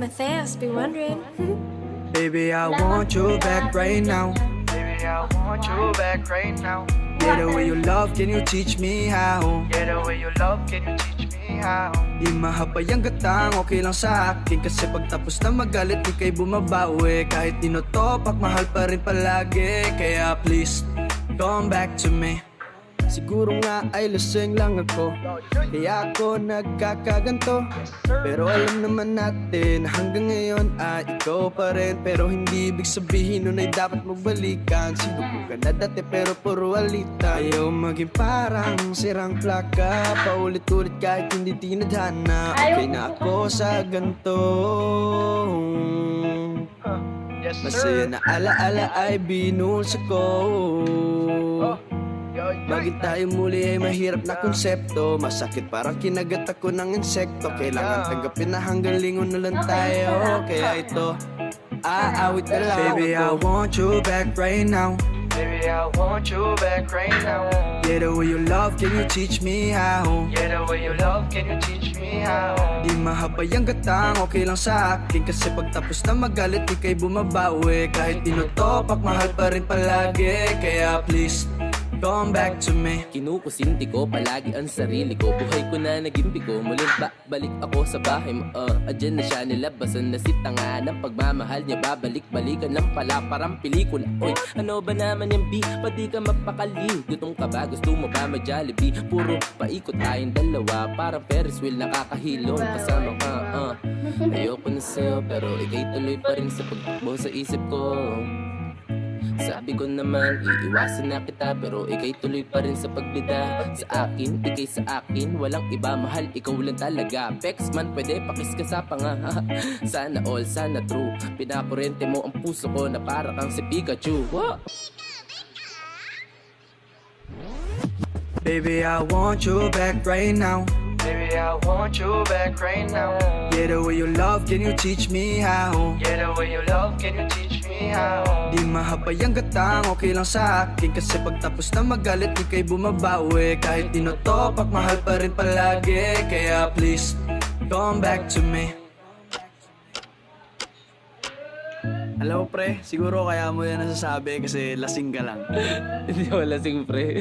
Matthias be wondering. Baby, I want you back right now. Baby, I want you back right now. Yeah, the way you love, can you teach me how? Yeah, the way you love, can you teach me how? Di mahapay ang gatang, okay lang sa akin. Kasi pagtapos na magalit, di kay bumabawi. Kahit tinotopak, mahal pa rin palagi. Kaya please, come back to me. Siguro nga ay lasing lang ako, kaya ako nagkakaganto. Pero alam naman natin, hanggang ngayon ay ikaw pa rin. Pero hindi ibig sabihin nun ay dapat magbalikan. Sinubo ka na dati pero puro alita. Ayaw maging parang sirang plaka, paulit-ulit kahit hindi tinadhana. Okay na ako sa ganto. Yes, Masaya sir. na alaala ay binulsa ko. Bagay tayo muli ay mahirap na konsepto. Masakit parang kinagat ako ng insekto. Kailangan tanggapin na hanggang lingon na lang tayo. Kaya ito, aawit na lang. Baby, I want you back right now. Baby, I want you back right now. Yeah, the way you love, can you teach me how? Yeah, the way you love, can you teach me how? Di mahapay ang gatang, okay lang sa akin. Kasi pagtapos na magalit, di kay bumabawi. Kahit tinotopak, mahal pa rin palagi. Kaya please, come back to me. Kinukusinti ko palagi ang sarili ko. Buhay ko na nagimpi ko. Muling balik ako sa bahay mo. Adyan na siya nilabasan na si tanga ng pagmamahal niya. Babalik-balikan lang pala parang pelikula. Oy, ano ba naman yung B? Pati ka mapakali. Gutom ka ba? Gusto mo ba mag-Jollibee? Puro paikot tayong dalawa. Parang Ferris wheel nakakahilong. Kasama ka, ayoko na sa'yo. Pero ikay tuloy pa rin sa pagtakbo sa isip ko. Sabi ko naman, iiwasan na kita. Pero ikay tuloy pa rin sa pagbida. Sa akin, ikay sa akin. Walang iba, mahal, ikaw lang talaga. Pex man, pwede pakis ka sa panga. Sana all, sana true. Pinakurente mo ang puso ko na para kang si Pikachu. What? Baby, I want you back right now. Baby, I want you back right now. Yeah, the way you love, can you teach me how? Yeah, the way you love, can you teach me how? Di mahapay ang gatang, okay lang sa akin. Kasi pagtapos na magalit, di kay bumabawi. Kahit tinotopak, mahal pa rin palagi. Kaya please, come back to me. Alam mo pre, siguro kaya mo yan nasasabi kasi lasing ka lang. Hindi ko lasing, pre.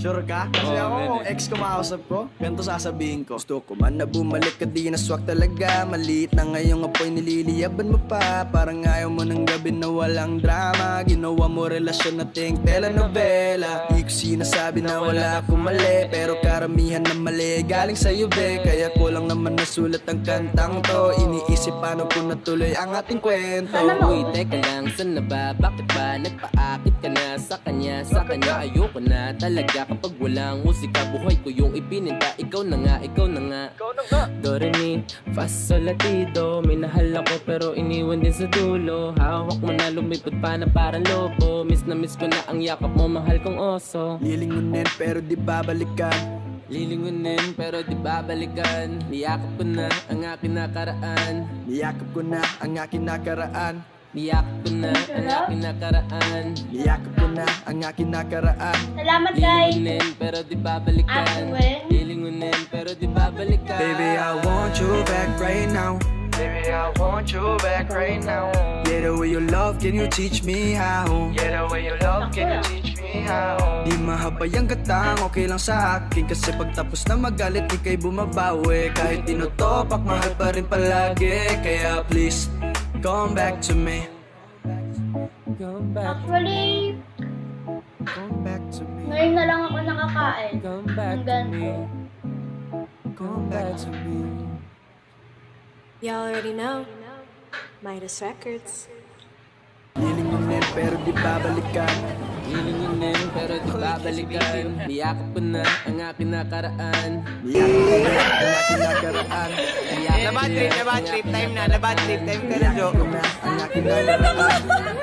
Sure ka? Kasi ako, kung ex ko makausap ko, ganito sasabihin ko. Gusto ko man na bumalik ka, di naswak talaga. Maliit na ngayong apoy, nililiyaban mo pa. Parang ayaw mo ng gabi na walang drama. Ginawa mo relasyon na ting telenovela. Di ko sinasabi na wala akong mali, pero karamihan na mali galing sa'yo be. Kaya ko lang naman nasulat ang kantang to. Iniisip paano ko natuloy ang ating kwento. Uy, teka lang, saan na ba? Bakit ba nagpaakit ka na sa kanya? Sa kanya ayoko na talaga. Kapag walang musika, buhay ko yung ipininta. Ikaw na nga, ikaw na nga. Do, re, mi, fa, sol, la, ti, do. Minahal ako pero iniwan din sa dulo. Hawak mo na lumipot pa na parang lobo. Miss na miss ko na ang yakap mo, mahal kong oso. Lilingunin pero di babalikan. Lilingunin pero di babalikan. Niyakap ko na ang aking nakaraan. Niyakap ko na ang aking nakaraan. Niyakap ko na ang aking nakaraan. Niyakap ko na ang aking nakaraan. Salamat guys. Lilingunin pero di babalikan. Lilingunin pero di babalikan. Baby, I want you back right now. Baby, I want you back right now. Yeah, the way you love, can you teach me how? Yeah, the way you love, can you teach me how? Di mahapay ang gatang, okay lang sa akin. Kasi pagtapos na magalit, di kay bumabawi. Kahit tinotopak, mahal pa rin palagi. Kaya please, come back to me. Come back, Actually, Come back to me. ngayon na lang ako nakakain. come back Ang to ganito. me. Come back to me. Y'all already know. Midas Records. Lilingunin pero di babalikan. Lilingunin pero di babalikan. Niyakap ko na ang aking nakaraan. Niyakap ko na ang aking nakaraan. Niyakap ko Laban trip time na, laban trip time ka na, Jo. Niyakap ko na ang aking nakaraan.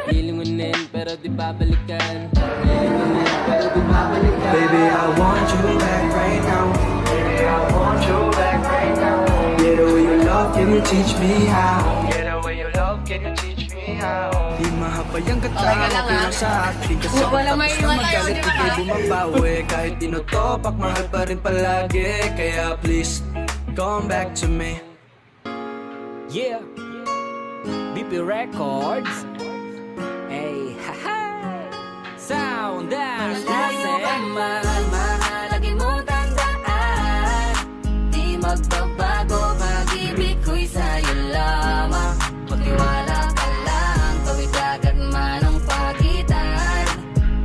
Lilingunin pero di babalikan. Lilingunin pero di babalikan. Baby, I want you back right now. Baby, I want you back right now. Yeah, the way you love, can you teach me how? Yeah, the way you love, can you teach me how? Di mahapay ang gatang, okay lang sa akin. Kasi Wala pagtapos may na iwan tayo, magalit, di di ba? kay bumabawi. Kahit tinotopak, mahal pa rin palagi. Kaya please, come back to me. Yeah, BP Records. Hey, haha. Sound dash. Malayo ka man, mahalagi mo tandaan. Di magbabago, pag-ibig ko'y sa'yo lamang. Magtiwala ka lang, tawid agad man ang pagitan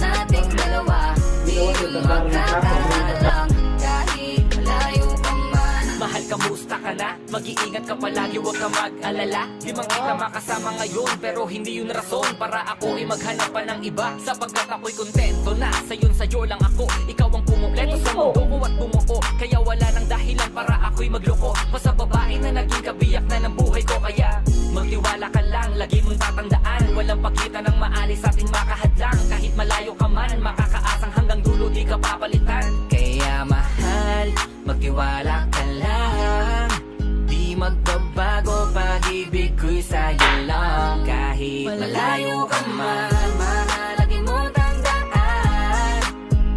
nating dalawa. Di yun magkakahalang kahit malayo ka man. Mahal, kamusta ka na? Mag-iingat ka palagi, huwag ka mag-alala. Di man kita makasama ngayon, pero hindi yun rason para ako ay maghanap pa ng iba. Sapagkat ako'y kontento na sa'yo lang ako. Ikaw ang kumumpleto sa mundo ko at bumuo. Kaya wala nang dahilan para ako'y magloko pa sa babae na naging kabiyak na ng buhay ko. Kaya magtiwala ka lang, lagi mong tatandaan. Walang pakita ng maalis ating makahadlang. Kahit malayo ka man, makakaasang hanggang dulo di ka papalitan. Kaya mahal, magtiwala ka lang. Di magbabago, pag-ibig ko'y sa'yo lang. Kahit malayo ka man, mahalagi mo tandaan.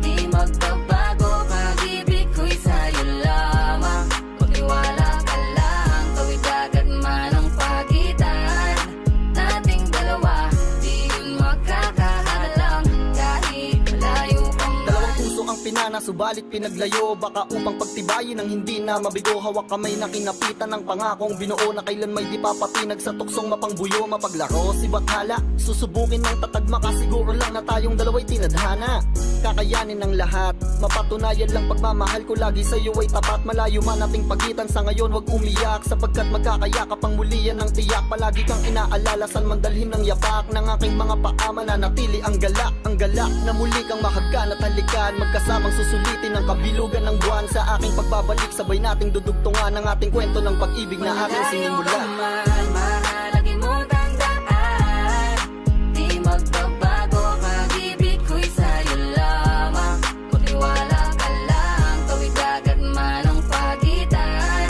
Di magbabago, pag-ibig ko'y sa'yo lamang. Magtiwala ka lang, tawid agad man ang pagitan nating dalawa. Di yun magkakahalang kahit malayo ka man. Dalawang puso ang pinana, subalit pinaglayo. Baka upang pagtibayin ang hindi na mabigo. Hawak kamay na kinapitan ng pangakong binuo na kailan may di papatinag sa tuksong mapangbuyo. Mapaglaro si Bathala, susubukin ng tatagma ka. Siguro lang na tayong dalawa'y tinadhana. Kakayanin ng lahat, mapatunayan lang pagmamahal ko lagi sa'yo ay tapat. Malayo man ating pagitan sa ngayon, wag umiyak. Sapagkat magkakayakap ang muli yan ng tiyak. Palagi kang inaalala, saan man dalhin ng yapak ng aking mga paa, mananatili ang galak na muli kang mahagkan at halikan. Magkasamang susulitin ang kabilugan ng buwan. Sa aking pagbabalik, sabay nating dudugtungan ang ating kwento ng pag-ibig na aking sinimulan. Mahalagi mo tandaan. Di magbabago, pag-ibig ko'y sa'yo lamang. Magtiwala ka lang, tawid agad man ang pagitan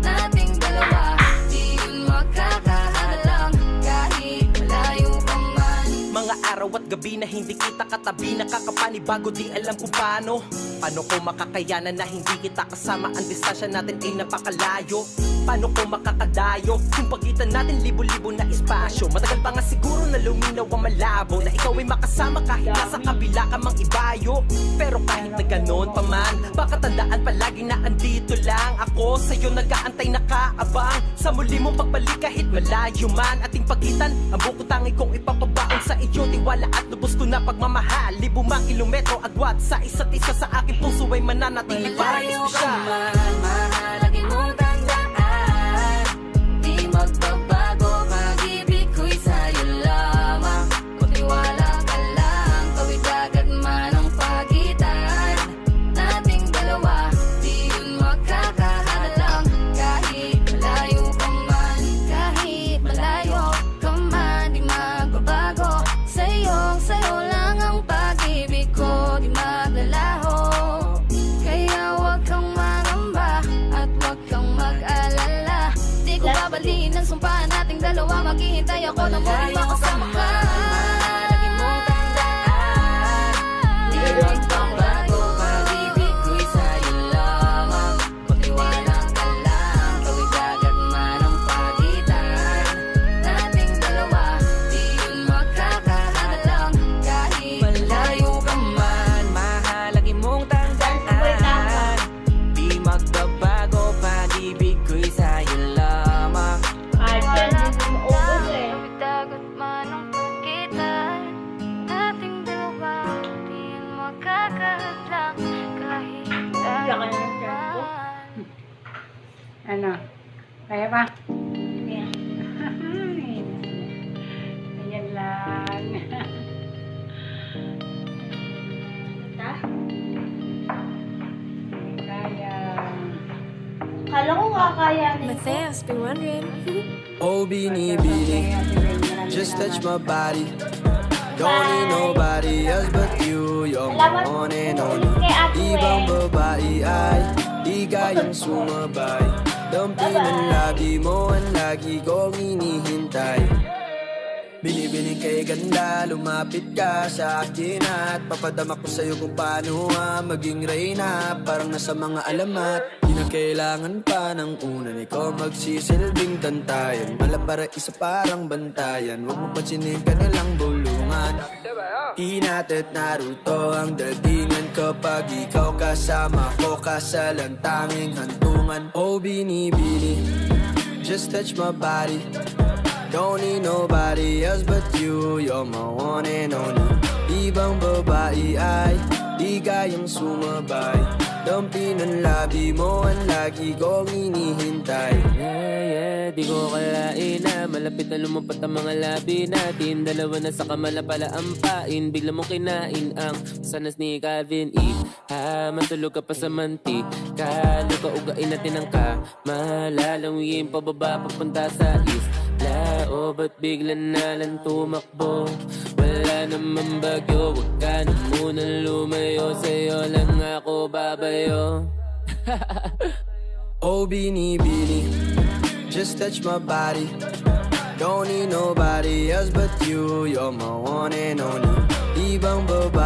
nating dalawa. Di yun magkakahalang kahit malayo ka man. Mga araw at gabi na hindi kita katabi, nakakapanibago, di alam kung paano. Paano ko makakayanan na hindi kita kasama? Ang distansya natin ay napakalayo. Paano ko makakadayo kung pagitan natin libo-libo na espasyo? Matagal pa nga siguro na luminaw ang malabo, na ikaw ay makasama kahit nasa kabila ka mang ibayo. Pero kahit na ganon pa man, baka tandaan palagi na andito lang ako. Sa'yo nag-aantay, nakaabang sa muli mong pagbalik kahit malayo man ating pagitan. Ang buko tangi kong ipapabaon sa iyo, tiwala at lubos ko na pagmamahal. Libo mang kilometro agwat sa isa't isa, sa aking puso ay mananatili para Malayo ka espesyal. man, mahalagi mo tandaan. Di magbabago, pag-ibig ko'y sa'yo lamang. Magtiwala ka lang, tawid agad man ang pagitan nating dalawa. Di yun magkakahalang kahit malayo ka man. Kahit malayo ka man, di magbabago. Sa'yo lang ang pag-ibig ko, di maglalaho. Kaya huwag kang mangamba at huwag kang mag-alala. Di ko babaliin ang sumpa nating dalawa. Maghihintay ako na muli makasama ka. Mahalagi mo tandaan. Di magbabago, pag-ibig ko'y sa'yo lamang. Magtiwala ka lang, tawid agad man ang pagitan nating dalawa. Di yun magkakahalang kahit malayo ka man. Mahalagi mong tandaan. Di magbabago, pag-ibig ko'y sa'yo lamang. Ay, pwede mo maubos eh. Tawid agad man ang pagitan nating dalawa. Di yun magkakahalang kahit Diyan ka na malayo ng tempo. man. Ano? Kaya ba? Yan. Ayan lang. Ta? Kaya. Kala ko kakayanin ko. Matthias, be wondering. Oh, binibini, just touch my body. Don't need nobody else but you. You're my one and only. Ibang babae ay di kayang sumabay. Dampi ng labi mo ang lagi kong hinihintay. Binibining kay ganda, lumapit ka sa akin at papadama ko sa'yo kung paano maging reyna. Parang nasa mga alamat, di na kailangan pa ng unan. Ikaw magsisilbing tantayan, mala para isa parang bantayan. Huwag mo pansinin ka nilang bulungan. Di natin naruto ang datingan kapag ikaw kasama ko, kasalan tanging hantungan. Oh binibini, just touch my body. Don't need nobody else but you. You're my one and only. Ibang babae ay di kayang sumabay. Dampi ng labi mo ang lagi kong inihintay. Yeah, di ko kalain na malapit na lumampat ang mga labi natin. Dalawa na sa kamala pala ang pain. Bigla mong kinain ang sanas ni Calvin E. Matulog ka pa sa mantik. Kaluka ugain natin ang malalanguyin pababa papunta sa east. Lao ba't bigla na lang tumakbo? Wala naman bagyo, wag ka na munang lumayo. Sa'yo lang ako babayo. Oh binibini, just touch my body. Don't need nobody else but you. You're my one and only. Ibang babae